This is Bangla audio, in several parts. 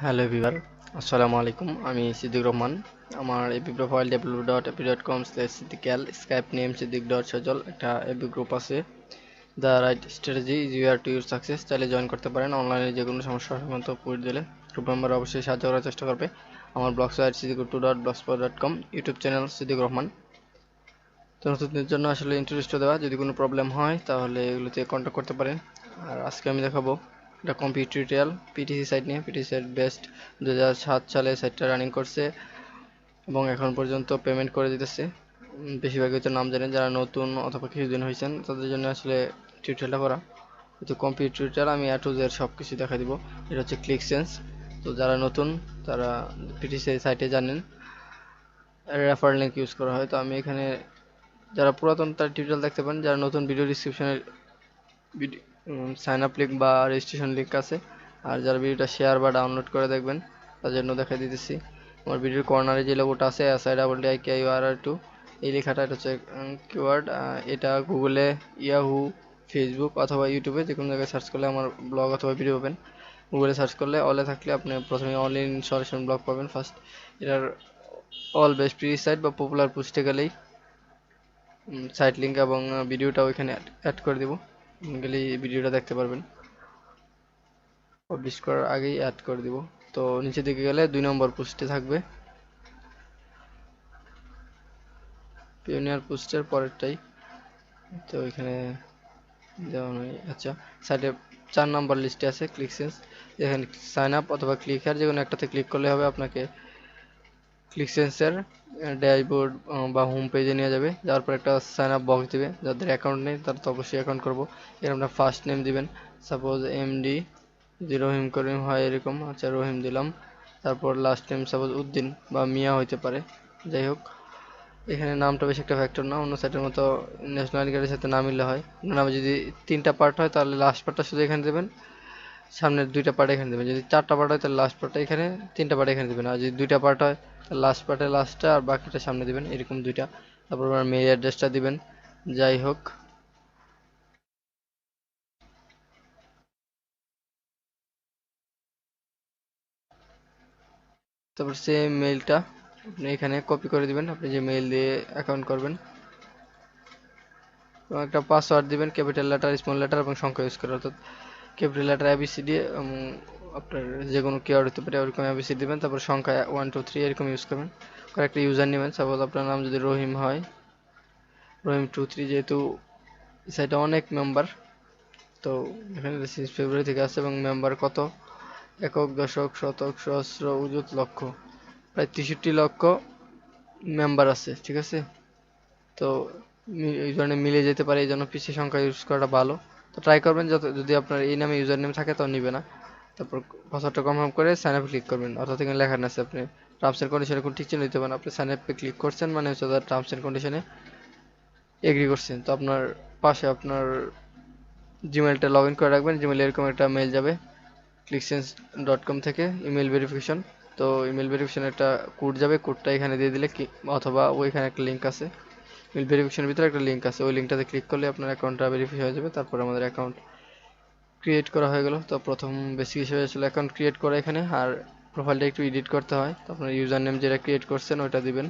হ্যালো এভরিওয়ান, আসসালামু আলাইকুম। আমি সিদ্দিক রহমান। আমার এপি প্রোফাইল www.ap.com/সিদ্দিকাল, স্কাইপ নেম siddiq.সজল। একটা এপি গ্রুপ আছে, the right strategy is your to your success. চাইলে জয়েন করতে পারেন। অনলাইনে যে কোনো সমস্যা সংক্রান্ত পোস্ট দিলে গ্রুপ মেম্বার অবশ্যই সাহায্য করার চেষ্টা করবে। আমার blog site siddiq2.blogspot.com, YouTube channel Siddique Rahman. তো নতুনদের জন্য আসলে ইন্ট্রোডিউসটা দেওয়া, যদি কোনো প্রবলেম হয় তাহলে এগুলোতে কন্ট্যাক্ট করতে পারেন। আর আজকে আমি দেখাবো একটা কম্পিউটার টিউটোরিয়াল পিটিসি সাইট নিয়ে। পিটিসি সাইট বেস্ট 2007 সালে সাইটটা রানিং করছে এবং এখন পর্যন্ত পেমেন্ট করে দিতেছে। বেশিরভাগই হয়তো নাম জানেন, যারা নতুন অথবা কিছুদিন হয়েছেন তাদের জন্য আসলে টিউটোরিয়ালটা করা। তো কম্পিউটার টিউটোরিয়াল আমি A to Z সব কিছু দেখা দিব। এটা হচ্ছে ক্লিক সেন্স। তো যারা নতুন তারা পিটিসি সাইটে জানেন রেফার লিঙ্ক ইউজ করা হয়। তো আমি এখানে, যারা পুরাতন তার টিউটোরিয়াল দেখতে পারেন, যারা নতুন ভিডিও ডিসক্রিপশনে সাইন আপ লিঙ্ক বা রেজিস্ট্রেশন লিঙ্ক আছে। আর যারা ভিডিওটা শেয়ার বা ডাউনলোড করে দেখবেন তার জন্য দেখা দিতেছি। আমার ভিডিওর কর্নারে যে লোগোটা আছে SIDIKUR2, এই লেখাটা, এটা হচ্ছে কিওয়ার্ড। এটা গুগলে, ইয়াহু, ফেসবুক অথবা ইউটিউবে যে কোনো জায়গায় সার্চ করলে আমার ব্লগ অথবা ভিডিও পাবেন। গুগলে সার্চ করলে অলে থাকলে আপনি প্রথমে অল ইন সলিউশন ব্লগ পাবেন ফার্স্ট। এটার অল বেস্ট ফ্রি সাইট বা পপুলার পোস্টে গেলেই সাইট লিঙ্ক এবং ভিডিওটা ওইখানে অ্যাড করে দিব, গেলেই ভিডিওটা দেখতে পারবেন। পাবলিশ করার আগেই অ্যাড করে দিব। তো নিচের দিকে গেলে 2 নম্বর পোস্টে থাকবে, পিওনিয়ার পোস্টের পরেরটাই। তো এখানে দেওয়া নেই। আচ্ছা, সাইডে 4 নম্বর লিস্টে আছে ক্লিক সেন্স। এখানে সাইন আপ অথবা ক্লিক হেয়ার যে কোনো একটাতে ক্লিক করলে হবে। আপনাকে ক্লিক সেন্সের ড্যাশবোর্ড বা হোম পেজে নিয়ে যাবে। যাওয়ার পর একটা সাইন আপ বক্স দিবে। যাদের অ্যাকাউন্ট নেই তারা তো অবশ্যই অ্যাকাউন্ট করবো। এর আপনার ফার্স্ট নেম দিবেন, সাপোজ MD, যদি রহিম করিম হয় এরকম। আচ্ছা, রহিম দিলাম। তারপর লাস্ট নেম সাপোজ উদ্দিন বা মিয়া হইতে পারে, যাই হোক। এখানে নামটা বেশি একটা ফ্যাক্টর না, অন্য সাইটের মতো ন্যাশনাল আইডি কার্ডের সাথে না মিললে হয়। নামে যদি 3টা পার্ট হয় তাহলে লাস্ট পার্টটা শুধু এখানে দেবেন, সামনের 2টা পার্ট এখানে দেবেন। যদি 4টা পার্ট হয় তাহলে লাস্ট পার্টটা এখানে, 3টা পার্ট এখানে দেবেন। আর যদি 2টা পার্ট হয় তাহলে লাস্ট পার্টে লাস্টটা আর বাকিটা সামনে দিবেন, এরকম 2টা। তারপর আমার মেইল অ্যাড্রেসটা দিবেন, যাই হোক। তারপর সেই মেইলটা আপনি এখানে কপি করে দিবেন, আপনি যে মেইল দিয়ে অ্যাকাউন্ট করবেন। এবং একটা পাসওয়ার্ড দিবেন, ক্যাপিটাল লেটার, স্মল লেটার এবং সংখ্যা ইউজ করে, অর্থাৎ ক্যাপিটাল লেটার ABCD এবং আপনার যে কোনো কিওয়ার্ড হতে পারে ওরকম ABCD দিবেন। তারপর সংখ্যা 1 2 3 এরকম ইউজ করবেন। করে একটা ইউজার নেবেন, সাপোজ আপনার নাম যদি রহিম হয়, রহিম23। যেহেতু সাইটে অনেক মেম্বার, তো এখানে ফেব্রুয়ারি থেকে আসছে এবং মেম্বার কত, একক, দশক, শতক, সহস্র, অযুত, লক্ষ, প্রায় 63 লক্ষ মেম্বার আছে, ঠিক আছে। তো এই ধরনের মিলে যেতে পারে, এই জন্য পিসি সংখ্যা ইউজ করাটা ভালো। তো ট্রাই করবেন যত, যদি আপনার এই নামে ইউজার নেম থাকে তাও নিবে না। তারপর পাসওয়ার্ডটা কনফার্ম করে সাইন আপে ক্লিক করবেন, অর্থাৎ এখানে লেখা আছে আপনি টার্মস এন্ড কন্ডিশনে কোনো ঠিক চিহ্ন দিতে পারেন। আপনি সাইন আপে ক্লিক করছেন মানে হচ্ছে তার টার্মস এন্ড কন্ডিশনে এগ্রি করছেন। তো আপনার পাশে আপনার জিমেলটা লগ ইন করে রাখবেন। জিমেলে এরকম একটা মেল যাবে clicksense.com থেকে, ইমেল ভেরিফিকেশন। তো ইমেল ভেরিফিকেশন একটা কোড যাবে, কোডটা এখানে দিয়ে দিলে কি, অথবা ওইখানে একটা লিঙ্ক আছে, ইমেল ভেরিফিকেশনের ভিতরে একটা লিঙ্ক আছে, ওই লিঙ্কটাতে ক্লিক করলে আপনার অ্যাকাউন্টটা ভেরিফাই হয়ে যাবে। তারপর আমাদের অ্যাকাউন্ট ক্রিয়েট করা হয়ে গেল। তো প্রথম বেসিক হিসেবে আসলে অ্যাকাউন্ট ক্রিয়েট করা এখানে, আর প্রোফাইলটা একটু এডিট করতে হয়। তো আপনার ইউজার নেম যেটা ক্রিয়েট করছেন ওইটা দিবেন।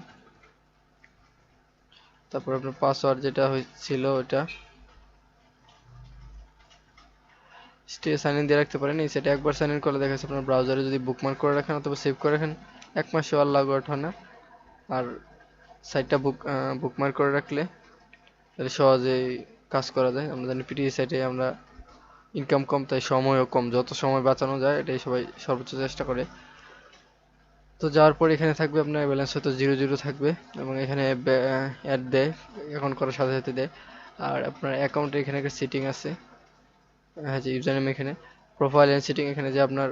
তারপর আপনার পাসওয়ার্ড যেটা হয়েছিল ওইটা স্টে সাইন ইন দিয়ে রাখতে পারেন। এই সেটা একবার সাইন ইন করলে দেখা যাচ্ছে আপনার ব্রাউজারে যদি বুকমার্ক করে রাখেন অথবা সেভ করে রাখেন, 1 মাসে আর লাগু হয় না। আর সাইটটা বুকমার্ক করে রাখলে তাহলে সহজেই কাজ করা যায়। আমরা জানি পিটিএ সাইটে আমরা ইনকাম কম, তাই সময়ও কম, যত সময় বাঁচানো যায় এটাই সবাই সর্বোচ্চ চেষ্টা করে। তো যাওয়ার পর এখানে থাকবে আপনার ব্যালেন্স হয়তো 0 0 থাকবে এবং এখানে অ্যাড দেয়, অ্যাকাউন্ট করার সাথে সাথে দেয়। আর আপনার অ্যাকাউন্টে এখানে একটা সেটিং আছে, হ্যাঁ, যে ইউজার নেম এখানে, প্রোফাইল এন্ড সেটিং এখানে যে আপনার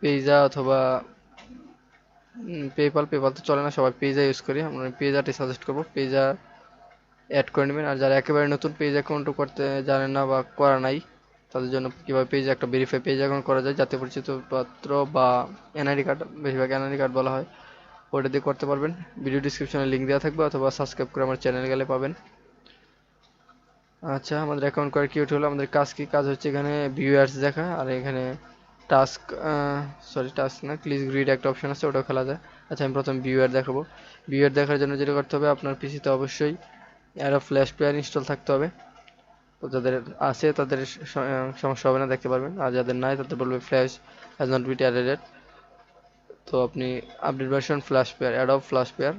পেজা অথবা পেপাল তো চলে না, সবাই পেজা ইউজ করি, আমরা পেজাটি সাজেস্ট করবো। পেজা অ্যাড করে নেবেন। আর যারা একেবারে নতুন পেজ অ্যাকাউন্ট করতে জানেন না বা করা নাই, তাদের জন্য কীভাবে পেজ একটা ভেরিফাই পেজ অ্যাকাউন্ট করা যায়, জাতীয় পরিচয়পত্র বা এনআইডি কার্ড, বেশিরভাগ এনআইডি কার্ড বলা হয়, ওটা দিয়ে করতে পারবেন। ভিডিও ডিসক্রিপশনে লিঙ্ক দেওয়া থাকবে অথবা সাবস্ক্রাইব করে আমার চ্যানেল গেলে পাবেন। আচ্ছা, আমাদের অ্যাকাউন্ট করার কি হলো, আমাদের কাজ কি, কাজ হচ্ছে এখানে ভিউয়ার্স দেখা আর এখানে টাস্ক, সরি টাস্ক না, ক্লিক গ্রিড একটা অপশন আছে, ওটাও খেলা যায়। আচ্ছা আমি প্রথম ভিউয়ার দেখাবো। ভিউয়ার দেখার জন্য যেটা করতে হবে, আপনার পিসিতে অবশ্যই অ্যাডোব ফ্ল্যাশ প্লেয়ার ইনস্টল থাকতে হবে। তো যাদের আছে তাদের সমস্যা হবে না, দেখতে পারবেন। আর যাদের নাই তাদের বলবে flash has not been added. তো আপনি update version flash player, Adobe flash player,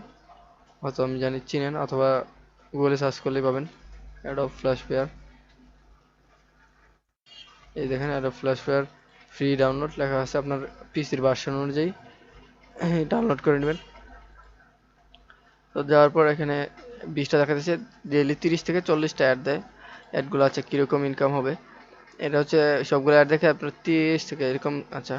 হয়তো আমি জানি চিনেন, অথবা গুগলে সার্চ করলেই পাবেন অ্যাডোব ফ্ল্যাশ প্লেয়ার। এই দেখেন Adobe flash player free download লেখা আছে, আপনার পিসির ভার্সন অনুযায়ী ডাউনলোড করে নেবেন। তো যাওয়ার পর এখানে 20টা দেখা যাচ্ছে, ডেইলি 30 থেকে 40টা অ্যাড দেয়। অ্যাডগুলো আছে কীরকম ইনকাম হবে, এটা হচ্ছে সবগুলো অ্যাড দেখে আপনার 30 থেকে এরকম। আচ্ছা,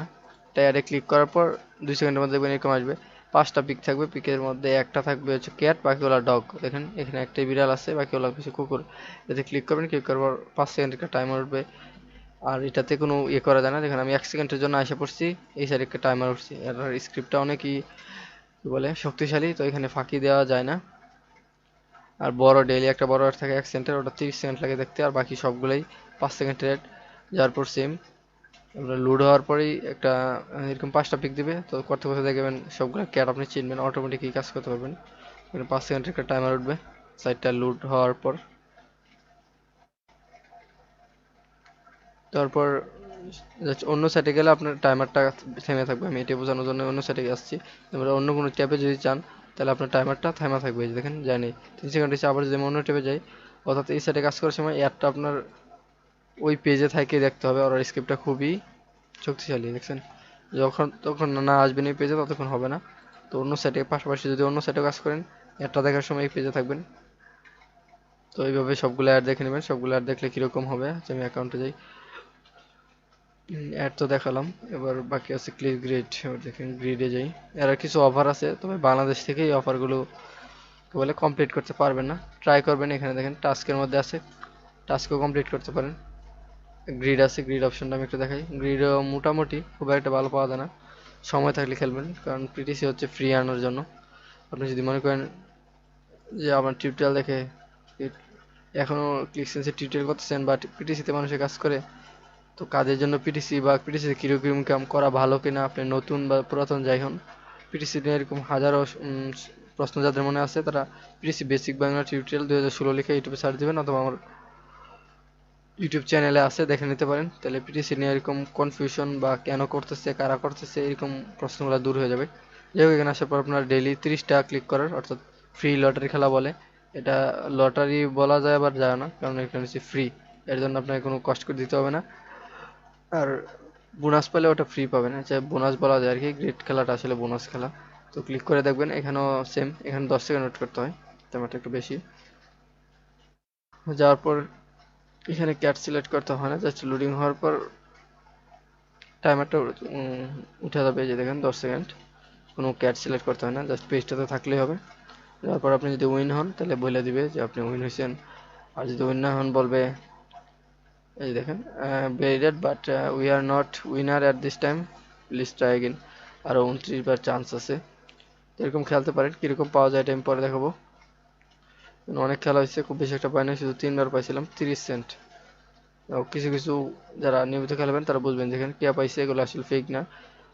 এটা অ্যাডে ক্লিক করার পর 2 সেকেন্ডের মধ্যে দেখবেন এরকম আসবে। 5টা পিক থাকবে, পিকের মধ্যে একটা থাকবে হচ্ছে ক্যাট, বাকিগুলো ডগ। দেখেন এখানে একটাই বিড়াল আছে, বাকিগুলো কিছু কুকুর। এতে ক্লিক করবেন, ক্লিক করার পর 5 সেকেন্ড একটা টাইমার উঠবে। আর এটাতে কোনো ইয়ে করা যায় না, দেখেন আমি 1 সেকেন্ডের জন্য এসে পড়ছি, এই সাইডে একটা টাইমার উঠছি। এর স্ক্রিপ্টটা অনেকই কি বলে শক্তিশালী, তো এখানে ফাঁকি দেওয়া যায় না। আর বড় ডেইলি একটা বড় অ্যাড থাকে 1 সেকেন্ডের, ওটা 30 সেকেন্ড লাগে দেখতে, আর বাকি সবগুলোই 5 সেকেন্ডের অ্যাড। যার পর সেম আপনার লোড হওয়ার পরেই একটা এরকম 5টা পিক দিবে। তো করতে করতে দেখবেন সবগুলো ক্যাট আপনি চিনবেন, অটোমেটিকই কাজ করতে পারবেন। 5 সেকেন্ডের একটা টাইমার উঠবে সাইটটা লোড হওয়ার পর। তারপর অন্য সাইটে গেলে আপনার টাইমারটা থেমে থাকবে। আমি এটা বোঝানোর জন্য অন্য সাইটে আসছি। এবার অন্য কোনো ট্যাবে যদি চান তাহলে আপনার টাইমারটা থেমে থাকবে, এই যে দেখেন যায়নি 3 সেকেন্ড হচ্ছে। আবার যদি আমি অন্য ট্যাবে যাই, অর্থাৎ এই সাইটে কাজ করার সময় অ্যাডটা আপনার ওই পেজে থেকে দেখতে হবে। আর স্ক্রিপ্টটা খুবই শক্তিশালী, দেখছেন যখন তখন না আসবেন এই পেজে ততক্ষণ হবে না। তো অন্য সাইটে পাশাপাশি যদি অন্য সাইটে কাজ করেন, অ্যাডটা দেখার সময় এই পেজে থাকবেন। তো এইভাবে সবগুলো অ্যাড দেখে নেবেন। সবগুলো অ্যাড দেখলে কীরকম হবে, আচ্ছা আমি অ্যাকাউন্টে যাই। অ্যাড তো দেখালাম, এবার বাকি আছে ক্লিক গ্রিড। এবার দেখেন গ্রিডে যাই, এর কিছু অফার আছে, তবে বাংলাদেশ থেকে এই অফারগুলো বলে কমপ্লিট করতে পারবেন না। ট্রাই করবেন, এখানে দেখেন টাস্কের মধ্যে আছে, টাস্কও কমপ্লিট করতে পারেন। গ্রিড আছে, গ্রিড অপশনটা আমি একটু দেখাই। গ্রিডও মোটামুটি খুব একটা ভালো পাওয়া যায় না, সময় থাকলে খেলবেন, কারণ পিটিসি হচ্ছে ফ্রি আনার জন্য। আপনি যদি মনে করেন যে আমার টিউটোরিয়াল দেখে এখনও ক্লিক সেন্সে টিউটোরিয়াল করতেছেন বা পিটিসিতে মানুষের কাজ করে, তো কাজের জন্য পিটিসি বা পিটিসিতে কীরকম কাম করা ভালো কিনা, আপনি নতুন বা পুরাতন যাই হন, পিটিসি নিয়ে এরকম হাজারো প্রশ্ন যাদের মনে আছে, তারা পিটিসি বেসিক বাংলা টিউটোরিয়াল 2016 লিখে ইউটিউবে সার্চ দিবেন, অথবা আমার ইউটিউব চ্যানেলে আছে, দেখে নিতে পারেন। তাহলে পিটিসি নিয়ে এরকম কনফিউশন বা কেন করতেছে, কারা করতেছে, এরকম প্রশ্নগুলো দূর হয়ে যাবে। যাই হোক, এখানে আসার পর আপনার ডেইলি 30টা ক্লিক করার, অর্থাৎ ফ্রি লটারি খেলা বলে। এটা লটারি বলা যায় আবার যায় না, কারণ এখানে হচ্ছে ফ্রি, এর জন্য আপনাকে কোনো কষ্ট করে দিতে হবে না। আর বোনাস পেলে ওটা ফ্রি পাবেন, আচ্ছা বোনাস বলা যায় আর কি, গ্রেড খেলাটা আসলে বোনাস খেলা। তো ক্লিক করে দেখবেন এখানেও সেম, এখানে 10 সেকেন্ড ওয়েট করতে হয়, তেমনটা একটু বেশি। যাওয়ার পর এখানে ক্যাট সিলেক্ট করতে হয় না, জাস্ট লোডিং হওয়ার পর টাইমারটা উঠে যাবে, যে দেখেন 10 সেকেন্ড। কোনো ক্যাট সিলেক্ট করতে হয় না, জাস্ট পেজটাতে থাকলেই হবে। তারপর আপনি যদি উইন হন তাহলে বলে দিবে যে আপনি উইন হয়েছেন, আর যদি উইন না হন বলবে এই দেখেন ভেরিডেড but we are not winner at this time, please try again. আরও 29 বার চান্স আছে। তো এরকম খেলতে পারেন, কীরকম পাওয়া যায় এটা আমি পরে দেখাবো। অনেক খেলা হয়েছে, খুব বেশি একটা পাই না, শুধু 3বার পাইছিলাম 30 সেন্ট। কিছু কিছু যারা নিয়মিত খেলবেন তারা বুঝবেন, যেখানে কে পাইছে এগুলো আসলে ফেক না।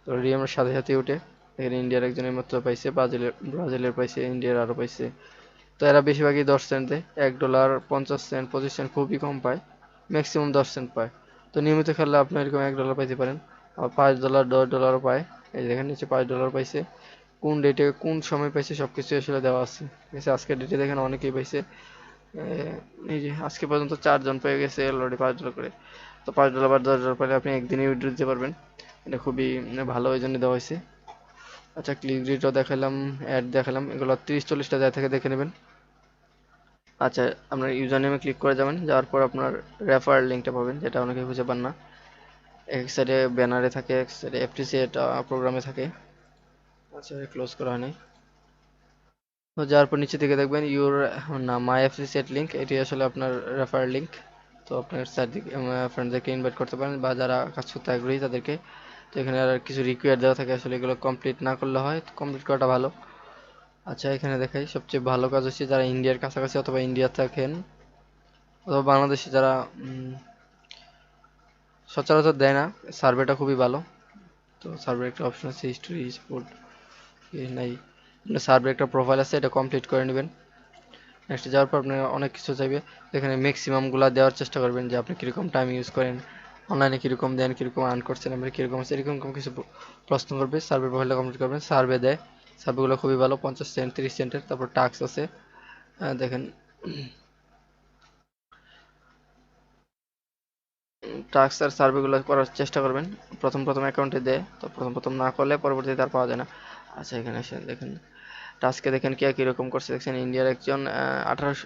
তো রিয়ামের সাথে সাথে উঠে এখানে ইন্ডিয়ার একজনের মাত্র পাইছে, ব্রাজিলের পাইছে, ইন্ডিয়ার আরও পাইছে। তো এরা বেশিরভাগই 10 সেন্ট দেয়, $1 50 সেন্ট 25 সেন্ট খুবই কম পায়, ম্যাক্সিমাম 10 সেন্ট পায়। তো নিয়মিত খেললে আপনি এরকম $1 পাইতে পারেন। আর $5 $10 পায়, এই দেখেন নিচে $5 পাইছে। কোন ডেটে কোন সময় পাইছে সব কিছু আসলে দেওয়া আছে, ঠিক আছে। আজকের ডেটে দেখেন অনেকেই পাইছে, এই যে আজকে পর্যন্ত 4 জন পেয়ে গেছে অলরেডি $5 করে। তো $5 বা $10 পেলে আপনি একদিনে উইথড্র দিতে পারবেন, এটা খুবই ভালো, ওই জন্য দেওয়া হয়েছে। আচ্ছা ক্লিক রেটও দেখালাম, অ্যাড দেখালাম, এগুলো 30-40টা জায়গা থেকে দেখে নেবেন। আচ্ছা আপনার ইউজার নেমে ক্লিক করে যাবেন, যাওয়ার পর আপনার রেফার লিঙ্কটা পাবেন, যেটা অনেকে খুঁজে পান না। এক সাইডে ব্যানারে থাকে, এক সাইডে এফটিসি এটা প্রোগ্রামে থাকে। আচ্ছা ক্লোজ করা হয়নি। তো যাওয়ার পর নিচে দিকে দেখবেন ইউর, না মাই এফসি সেট লিঙ্ক, এটি আসলে আপনার রেফার লিঙ্ক। তো আপনার ফ্রেন্ডদেরকে ইনভাইট করতে পারেন, বা যারা কাজ করতে আগ্রহী তাদেরকে। তো এখানে আর কিছু রিকোয়ার দেওয়া থাকে, আসলে এগুলো কমপ্লিট না করলে হয়, কমপ্লিট করাটা ভালো। আচ্ছা এখানে দেখাই সবচেয়ে ভালো কাজ হচ্ছে যারা ইন্ডিয়ার কাছাকাছি অথবা ইন্ডিয়া থাকেন, অথবা বাংলাদেশে যারা সচরাচর দেয় না। সার্ভেটা খুবই ভালো। তো সার্ভে একটা অপশন আছে, হিস্টোরি সাপোর্ট নাই, সার্ভে একটা প্রোফাইল আছে, এটা কমপ্লিট করে নেবেন। নেক্সট যাওয়ার পর আপনি অনেক কিছু চাইবে, এখানে ম্যাক্সিমামগুলো দেওয়ার চেষ্টা করবেন যে আপনি কীরকম টাইম ইউজ করেন, অনলাইনে কীরকম দেন, কীরকম আর্ন করছেন, আমরা কীরকম আছে, এরকম কিছু প্রশ্ন করবে। সার্ভে প্রোফাইলটা কমপ্লিট করবেন, সার্ভে দেয়, সার্ভেগুলো খুবই ভালো, 50 সেন্ট 30 সেন্টের। তারপর টাস্ক আছে, দেখেন টাস্ক আর সার্ভেগুলো করার চেষ্টা করবেন। প্রথম অ্যাকাউন্টে দেয়, তো প্রথম না করলে পরবর্তীতে আর পাওয়া যায় না। আচ্ছা, এখানে এসে দেখেন টাস্কে দেখেন কে কীরকম করছে। দেখছেন ইন্ডিয়ার একজন 1800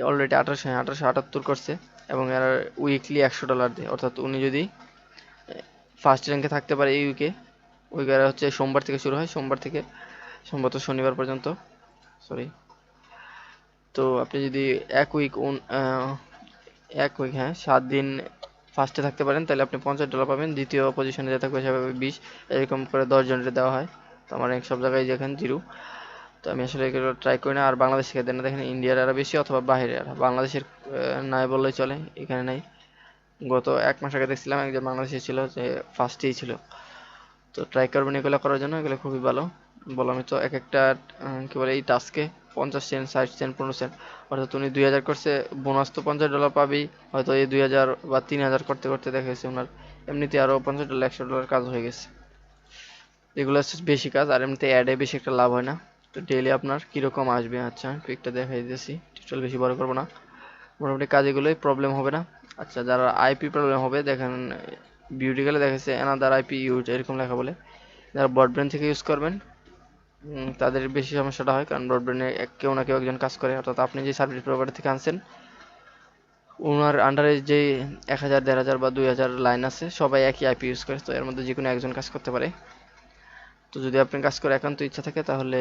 অলরেডি 1878 করছে, এবং এর উইকলি $100 দেয়। অর্থাৎ উনি যদি ফার্স্ট র্যাঙ্কে থাকতে পারে এই উইকের হচ্ছে সোমবার থেকে শুরু হয়, সোমবার থেকে সম্ভবত শনিবার পর্যন্ত, সরি। তো আপনি যদি এক উইক হ্যাঁ 7 দিন ফার্স্টে থাকতে পারেন, তাহলে আপনি $50 পাবেন। দ্বিতীয় পজিশনে যে থাকবে সেভাবে 20, এরকম করে 10 জনের দেওয়া হয়। তো আমার র্যাঙ্ক সব জায়গায় দেখেন 0। তো আমি আসলে এগুলো ট্রাই করি না। আর বাংলাদেশ থেকে দেন না, দেখেন ইন্ডিয়ার আরও বেশি অথবা বাইরের আর, বাংলাদেশের নাই বললেই চলে, এখানে নাই। গত 1 মাস আগে দেখছিলাম একজন বাংলাদেশি ছিল যে ফার্স্টেই ছিল। তো ট্রাই করবেন এগুলো করার জন্য, এগুলো খুবই ভালো। বললাম তো এক একটা কি বলে এই টাস্কে 50 সেন্ট 60 সেন্ট 15 সেন্ট, অর্থাৎ উনি 2000 করছে, বোনাস তো $50 পাবেই। হয়তো এই 2000 বা 3000 করতে করতে দেখা গেছে ওনার এমনিতে আরও $50 $100 কাজ হয়ে গেছে। এগুলো হচ্ছে বেশি কাজ, আর এমনিতে অ্যাডে বেশি একটা লাভ হয় না। তো ডেইলি আপনার কীরকম আসবে, আচ্ছা পিকটা দেখাই দিয়েছি, টিউটোরিয়াল বেশি বড় করবো না। মোটামুটি কাজ এগুলোই, প্রবলেম হবে না। আচ্ছা, যারা আইপি প্রবলেম হবে দেখেন বিউটি গেলে দেখাচ্ছে অ্যানাদার আইপি ইউজ এরকম লেখা বলে। যারা ব্রডব্যান্ড থেকে ইউজ করবেন তাদের বেশি সমস্যাটা হয়, কারণ ব্রডব্যান্ডে কেউ না কেউ একজন কাজ করে। অর্থাৎ আপনি যে সার্ভিস প্রোভাইডার থেকে আনছেন ওনার আন্ডারে যে 1000 1500 বা 2000 লাইন আছে, সবাই একই আইপি ইউজ করে, তো এর মধ্যে যে কোনো একজন কাজ করতে পারে। তো যদি আপনি কাজ করে একান্ত ইচ্ছা থাকে তাহলে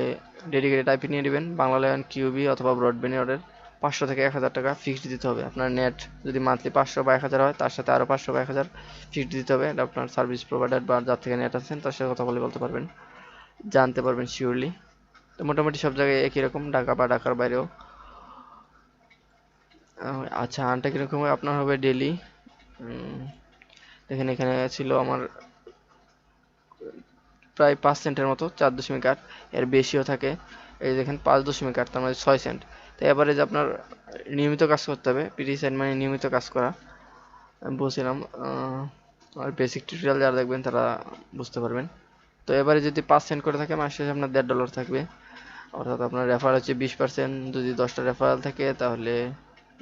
ডেডিকেটেড আইপি নিয়ে নেবেন, বাংলালিন কিউবি অথবা ব্রডব্যান্ড অর্ডার। 500 থেকে 1000 টাকা ফিক্সড দিতে হবে। আপনার নেট যদি মান্থলি 500 বা 1000 হয়, তার সাথে আরও 500 বা 1000 ফিক্সড দিতে হবে। এটা আপনার সার্ভিস প্রোভাইডার বা যার থেকে নেট আছেন তার সাথে কথা বলে বলতে পারবেন, জানতে পারবেন শিওরলি। তো মোটামুটি সব জায়গায় একই রকম, ঢাকা বা ঢাকার বাইরেও। আচ্ছা, আনটা কীরকম হবে আপনার হবে ডেলি। দেখেন এখানে ছিল আমার প্রায় 5 সেন্টের মতো, 4.8, এর বেশিও থাকে। এই দেখেন 5.8, তার মানে 6 সেন্ট। তো এভারেজ আপনার নিয়মিত কাজ করতে হবে, পিটি সাইড মানে নিয়মিত কাজ করা। আমি বলছিলাম আর বেসিক টিউটোরিয়াল যারা দেখবেন তারা বুঝতে পারবেন। তো এবারে যদি 5 সেন্ট করে থাকে, মাস শেষে আপনার $1.5 থাকবে। অর্থাৎ আপনার রেফার হচ্ছে 20%, যদি 10টা রেফারেল থাকে তাহলে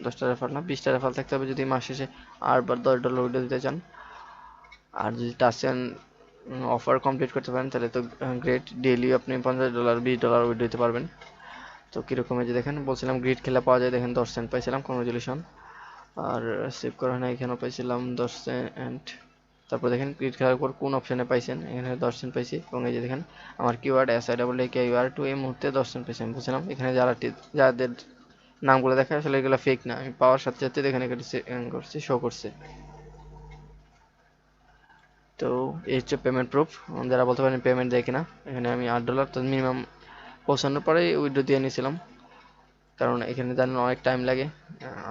10টা রেফার না 20টা রেফারেল থাকতে হবে যদি মাস শেষে আরবার $10 উইড্রো দিতে চান। আর যদি টাচ অ্যান্ড অফার কমপ্লিট করতে পারেন তাহলে তো গ্রেট, ডেইলি আপনি $50 $20 উইড্রো দিতে পারবেন। তো কীরকম এই যে দেখেন বলছিলাম গ্রিড খেলা পাওয়া যায়, দেখেন 10 সেন্ট পাইছিলাম, কংগ্রেচুলেশন। আর সেভ করা হয় না, এখানেও পাইছিলাম 10 সেন্ট। তারপর দেখেন গ্রিড খেলার পর কোন অপশানে পাইছেন, এখানে 10 সেন্ট পাইছি। এবং এই যে দেখেন আমার কিওয়ার্ড SIAAKUR2 এই মুহূর্তে 10 সেন্ট পাইছি। আমি বলছিলাম এখানে যাদের নামগুলো দেখা আসলে এগুলো ফেক না, আমি পাওয়ার সাথে সাথে এখানে করছি, শো করছে। তো এই হচ্ছে পেমেন্ট প্রুফ। যারা বলতে পারেন পেমেন্ট দেয় কিনা, এখানে আমি $8 তো মিনিমাম পৌঁছানোর পরেই উইথড্র দিয়ে নিয়েছিলাম, কারণ এখানে জানেন অনেক টাইম লাগে।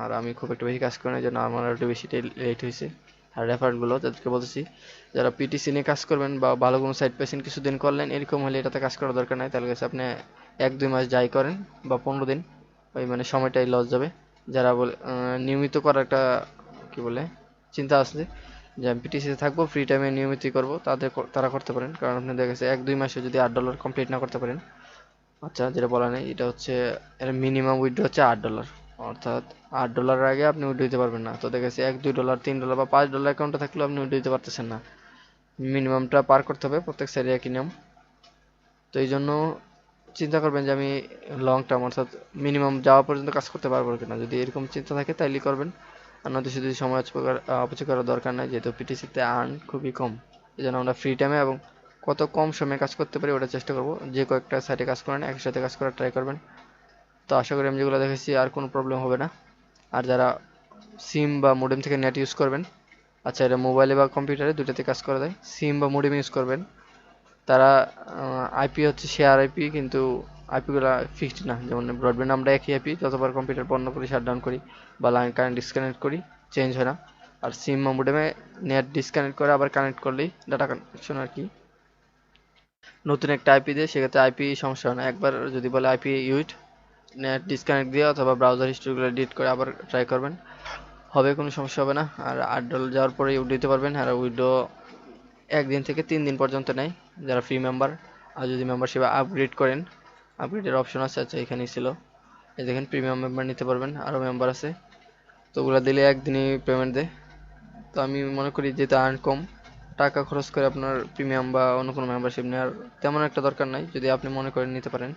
আর আমি খুব একটা বেশি কাজ করি না, এই জন্য আমার একটু বেশি লেট হয়েছে। আর রেফারেলগুলো যাদেরকে বলতেছি, যারা পিটিসি নিয়ে কাজ করবেন বা ভালো কোনো সাইট পেয়েছেন, কিছুদিন করলেন, এরকম হলে এটাতে কাজ করার দরকার নাই। তাহলে কাছে আপনি 1-2 মাস যাই করেন বা 15 দিন, ওই মানে সময়টাই লস যাবে। যারা বলে নিয়মিত করার একটা কি বলে চিন্তা আসলে যে আমি পিটিসিতে থাকবো, ফ্রি টাইমে নিয়মিতই করবো, তারা করতে পারেন। কারণ আপনি দেখা গেছে 1-2 মাসে যদি $8 কমপ্লিট না করতে পারেন, আচ্ছা যেটা বলা নেই, এটা হচ্ছে এর মিনিমাম উইথড্র হচ্ছে $8। অর্থাৎ $8 আগে আপনি উইথড্র দিতে পারবেন না। তো দেখা গেছে $1-2 $3 বা $5 অ্যাকাউন্টে থাকলেও আপনি উইথড্র দিতে পারতেছেন না, মিনিমামটা পার করতে হবে, প্রত্যেক সাইডে একই নিয়ম। তো এই জন্য চিন্তা করবেন যে আমি লং টার্ম অর্থাৎ মিনিমাম যাওয়া পর্যন্ত কাজ করতে পারবো কিনা, যদি এরকম চিন্তা থাকে তাইলে করবেন। আর নয়তো শুধু সময় অপচয় করার দরকার নাই, যেহেতু পিটিসিতে আর্ন খুবই কম। এই জন্য আমরা ফ্রি টাইমে এবং কত কম সময়ে কাজ করতে পারি ওটা চেষ্টা করবো। যে কয়েকটা সাইটে কাজ করেন একসাথে কাজ করার ট্রাই করবেন। তো আশা করি আমি যেগুলো দেখেছি আর কোনো প্রবলেম হবে না। আর যারা সিম বা মোডেম থেকে নেট ইউজ করবেন, আচ্ছা এটা মোবাইলে বা কম্পিউটারে দুটাতে কাজ করা যায়, সিম বা মোডেম ইউজ করবেন, তারা আইপি হচ্ছে শেয়ার আইপি, কিন্তু আইপিগুলো ফিক্সড না। যেমন ব্রডব্যান্ড আমরা একই আইপি যতবার কম্পিউটার বন্ধ করি, শাটডাউন করি বা লাইন কারেন্ট ডিসকানেক্ট করি, চেঞ্জ হয় না। আর সিম মডেমে নেট ডিসকানেক্ট করে আবার কানেক্ট করলেই ডাটা কানেকশন আর কি। নতুন একটা আইপি দিয়ে সেক্ষেত্রে আইপি সমস্যা হয় না। একবার যদি বলে আইপি ইউজ, নেট ডিসকানেক্ট দিয়ে অথবা ব্রাউজার হিস্ট্রিগুলো ডিলিট করে আবার ট্রাই করবেন, হবে, কোনো সমস্যা হবে না। আর $8 যাওয়ার পরে উইডো দিতে পারবেন। আর উইডো 1 দিন থেকে 3 দিন পর্যন্ত নেয় যারা ফ্রি মেম্বার। আর যদি মেম্বারশিপ আপগ্রেড করেন, আপগ্রেডের অপশন আছে, আচ্ছা এখানেই ছিল, এই দেখেন প্রিমিয়াম মেম্বার নিতে পারবেন, আরও মেম্বার আছে। তো ওগুলো দিলে 1 দিনই পেমেন্ট দেয়। তো আমি মনে করি যেহেতু আর্ন কম, টাকা খরচ করে আপনার প্রিমিয়াম বা অন্য কোনো মেম্বারশিপ নেওয়ার তেমন একটা দরকার নাই, যদি আপনি মনে করেন নিতে পারেন।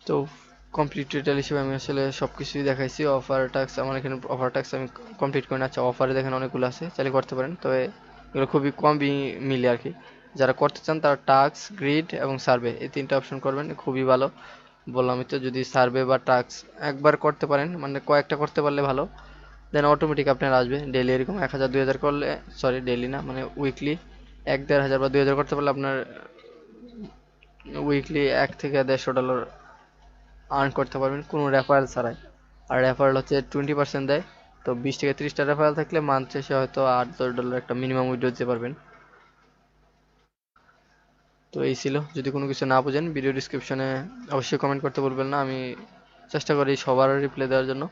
তো কমপ্লিট টোটাল হিসেবে আমি আসলে সব কিছুই দেখাইছি। অফার টাস্ক আমার এখানে অফার টাস্ক আমি কমপ্লিট করি না। আচ্ছা অফারে দেখেন অনেকগুলো আছে, চাইলে করতে পারেন, তবে এগুলো খুবই কমই মিলে আর কি। যারা করতে চান তারা টাস্ক, গ্রিড এবং সার্ভে এই 3টা অপশন করবেন, খুবই ভালো। বললাম তো, যদি সার্ভে বা টাস্ক একবার করতে পারেন, মানে কয়েকটা করতে পারলে ভালো, দেন অটোমেটিক আপনার আসবে ডেইলি এরকম 1000 2000 করলে, সরি ডেইলি না মানে উইকলি 1 1500 বা 2000 করতে পারলে আপনার উইকলি $1 থেকে $150 আর্ন করতে পারবেন কোনো রেফারেল ছাড়াই। আর রেফারেল হচ্ছে 20% দেয়। তো 20 থেকে 30টা রেফারেল থাকলে মান্থ শেষে হয়তো $8 10 একটা মিনিমাম উইথড্র দিতে পারবেন। তো এই ছিল, যদি কোনো কিছু না বুঝেন ভিডিও ডিসক্রিপশনে অবশ্যই কমেন্ট করতে বলবেন না, আমি চেষ্টা করি সবার রিপ্লাই দেওয়ার জন্য।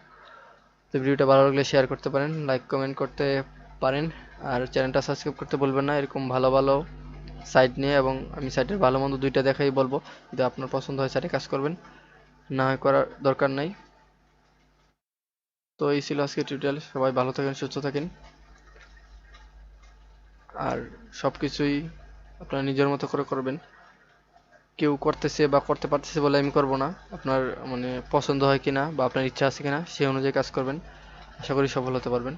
তো ভিডিওটা ভালো লাগলে শেয়ার করতে পারেন, লাইক কমেন্ট করতে পারেন। আর চ্যানেলটা সাবস্ক্রাইব করতে বলবেন না, এরকম ভালো ভালো সাইট নিয়ে, এবং আমি সাইটের ভালো মন্দ দুইটা দেখাই বলবো। যদি আপনার পছন্দ হয় সাইটে কাজ করবেন, না হয় করার দরকার নাই। তো এই ছিল আজকে টিউটোরিয়াল। সবাই ভালো থাকেন, সুস্থ থাকেন। আর সবকিছুই আপনারা নিজের মতো করে করবেন। কেউ করতেছে বা করতে পারতেছে বলে আমি করব না। আপনার মানে পছন্দ হয় কিনা বা আপনার ইচ্ছা আছে কিনা সেই অনুযায়ী কাজ করবেন। আশা করি সফল হতে পারবেন।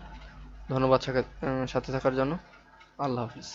ধন্যবাদ সাথে থাকার জন্য। আল্লাহ হাফিজ।